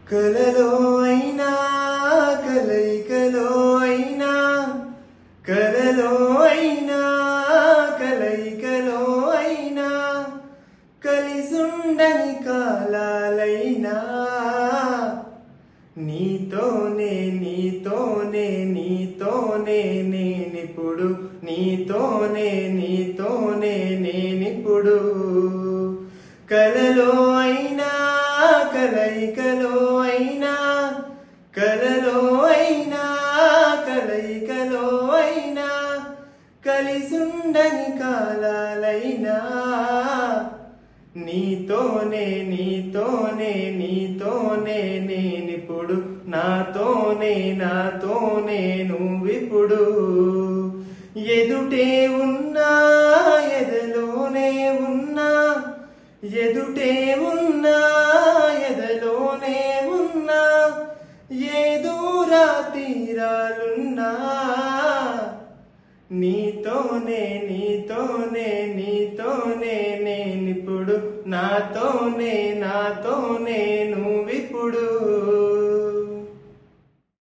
కలలో అయినా కలయికలో అయినా కలలో అయినా కలయికలో అయినా కలిసుండని కాలాలైనా నీతోనే నీతోనే నీతోనే నేనిప్పుడు నీతోనే నీతోనే నేనిప్పుడు కలలో అయినా కలయికలో అయినా కలలో అయినా కలయికలో అయినా కలిసుండని కాలాలైనా నీతోనే నీతోనే నీతోనే నేనిప్పుడు నాతోనే నాతోనే నువ్విప్పుడు ఎదుటే ఉన్నా ఎదలోనే ఉన్నా ఎదుటే ఉన్నా ఎదలోనే ఉన్నా ఏ దూరా తీరాలున్నా నీతోనే నీతోనే నీతోనే నేనిప్పుడు నాతోనే నాతోనే నువ్విప్పుడు